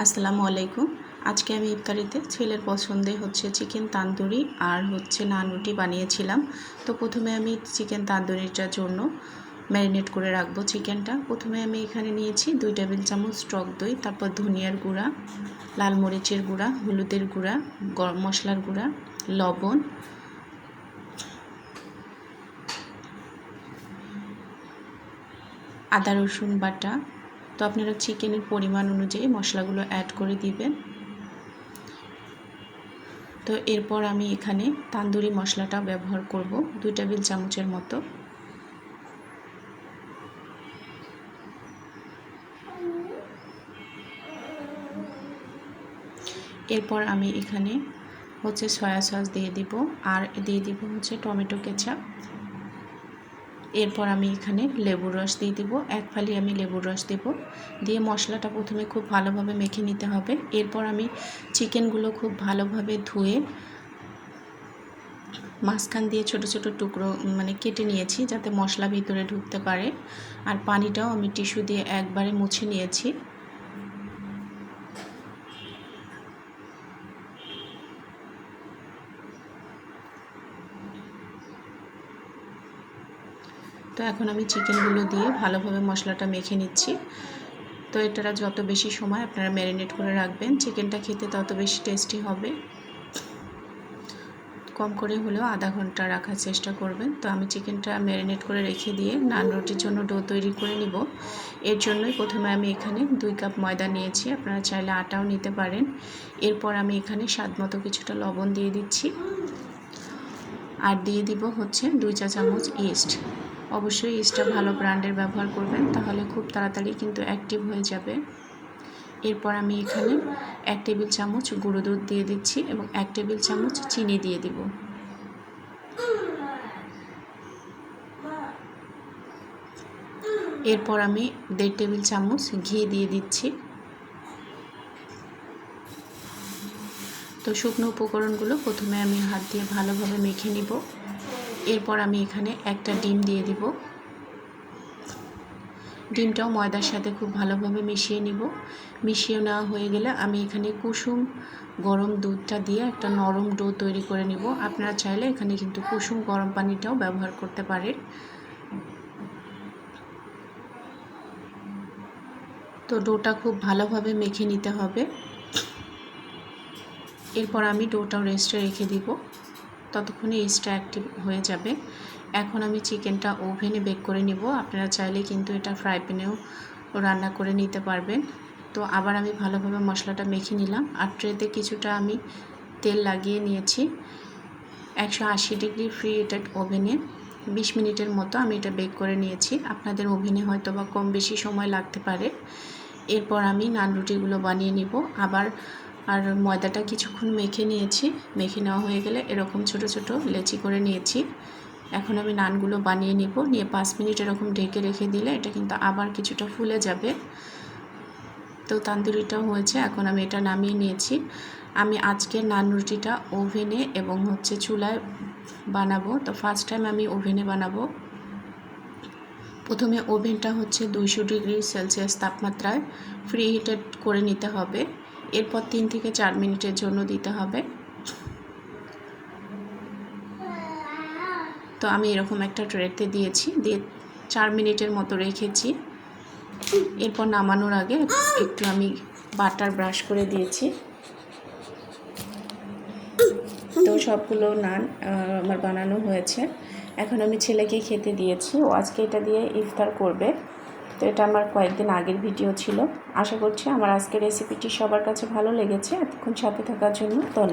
আসসালামু আলাইকুম। আজকে আমি ইফতারিতে ছেলের পছন্দে চিকেন তান্দুরি আর নান রুটি বানিয়েছিলাম। তো প্রথমে আমি চিকেন তান্দুরিটার জন্য ম্যারিনেট করে রাখবো চিকেনটা। প্রথমে আমি এখানে নিয়েছি 2 টেবিল চামচ টক দই, তারপর ধনিয়ার গুঁড়া, লাল মরিচের গুঁড়া, হলুদের গুঁড়া, গরম মশলার গুঁড়া, লবণ, আদা রসুন বাটা। তো আপনারা চিকেনের পরিমাণ অনুযায়ী মশলাগুলো অ্যাড করে দিবেন। তো এরপর আমি এখানে তান্দুরি মশলাটা ব্যবহার করব 2 টেবিল চামচের মতো। এরপর আমি এখানে সয়া সস দিয়ে দিব আর দিয়ে দিব টমেটো কেচাপ। এরপর আমি এখানে লেবুর রস দিয়ে দিব, 1 ফালি আমি লেবুর রস দেব। দিয়ে মশলাটা প্রথমে খুব ভালোভাবে মেখে নিতে হবে। এরপর আমি চিকেনগুলো খুব ভালোভাবে ধুয়ে মাঝখান দিয়ে ছোট ছোট টুকরো কেটে নিয়েছি, যাতে মশলা ভিতরে ঢুকতে পারে। আর পানিটাও আমি টিস্যু দিয়ে একবারে মুছে নিয়েছি। তো এখন আমি চিকেনগুলো দিয়ে ভালোভাবে মশলাটা মেখে নিচ্ছি। তো এটা যত বেশি সময় আপনারা ম্যারিনেট করে রাখবেন, চিকেনটা খেতে তত বেশি টেস্টি হবে। কম করে হলেও আধা ঘন্টা রাখার চেষ্টা করবেন। তো আমি চিকেনটা ম্যারিনেট করে রেখে দিয়ে নান রুটির জন্য ডো তৈরি করে নিব। এর জন্যই প্রথমে আমি এখানে 2 কাপ ময়দা নিয়েছি, আপনারা চাইলে আটাও নিতে পারেন। এরপর আমি এখানে স্বাদমতো কিছুটা লবণ দিয়ে দিচ্ছি আর দিয়ে দিব 2 চা চামচ ইস্ট। অবশ্যই ইস্টটা ভালো ব্র্যান্ডের ব্যবহার করবেন, তাহলে খুব তাড়াতাড়ি কিন্তু অ্যাক্টিভ হয়ে যাবে। এরপর আমি এখানে 1 টেবিল চামচ গুঁড়ো দুধ দিয়ে দিচ্ছি এবং 1 টেবিল চামচ চিনি দিয়ে দিব। এরপর আমি 1.5 টেবিল চামচ ঘি দিয়ে দিচ্ছি। তো শুকনো উপকরণগুলো প্রথমে আমি হাত দিয়ে ভালোভাবে মেখে নিব। এরপর আমি এখানে একটা ডিম দিয়ে দিব। ডিমটাও ময়দার সাথে খুব ভালোভাবে মিশিয়ে নিব। মিশিয়ে নেওয়া হয়ে গেলে আমি এখানে কুসুম গরম দুধটা দিয়ে একটা নরম ডো তৈরি করে নিব। আপনারা চাইলে এখানে কিন্তু কুসুম গরম পানিটাও ব্যবহার করতে পারেন। তো ডোটা খুব ভালোভাবে মেখে নিতে হবে। এরপর আমি ডোটাও রেস্টে রেখে দিব, ততক্ষণে ইস্টটা অ্যাক্টিভ হয়ে যাবে। এখন আমি চিকেনটা ওভেনে বেক করে নিব। আপনারা চাইলে কিন্তু এটা ফ্রাই প্যানেও রান্না করে নিতে পারবেন। তো আবার আমি ভালোভাবে মশলাটা মেখে নিলাম আর ট্রেতে কিছুটা আমি তেল লাগিয়ে নিয়েছি। 180 ডিগ্রি ফ্রি হিটেড ওভেনে 20 মিনিটের মতো আমি এটা বেক করে নিয়েছি। আপনাদের ওভেনে হয়তো বা কম বেশি সময় লাগতে পারে। এরপর আমি নান রুটিগুলো বানিয়ে নিব। আর ময়দাটা কিছুক্ষণ মেখে নিয়েছি। মেখে নেওয়া হয়ে গেলে এরকম ছোট ছোট লেচি করে নিয়েছি। এখন আমি নানগুলো বানিয়ে নিব। নিয়ে 5 মিনিট এরকম ঢেকে রেখে দিলে এটা কিন্তু আবার কিছুটা ফুলে যাবে। তো তান্দুরিটাও হয়েছে, এখন আমি এটা নামিয়ে নিয়েছি। আমি আজকে নান রুটিটা ওভেনে এবং চুলায় বানাবো। তো ফার্স্ট টাইম আমি ওভেনে বানাবো। প্রথমে ওভেনটা 200 ডিগ্রি সেলসিয়াস তাপমাত্রায় ফ্রি হিটেড করে নিতে হবে। এরপর 3 থেকে 4 মিনিটের জন্য দিতে হবে। তো আমি এরকম একটা ট্রেতে দিয়েছি, দিয়ে 4 মিনিটের মতো রেখেছি। এরপর নামানোর আগে একটু আমি বাটার ব্রাশ করে দিয়েছি। তো সবগুলো নান আমার বানানো হয়েছে। এখন আমি ছেলেকে খেতে দিয়েছি, ও আজকে এটা দিয়ে ইফতার করবে। তো এটা আমার কয়েকদিন আগের ভিডিও ছিল। আশা করছি আমার আজকের রেসিপিটি সবার কাছে ভালো লেগেছে। এতক্ষণ সাথে থাকার জন্য ধন্যবাদ।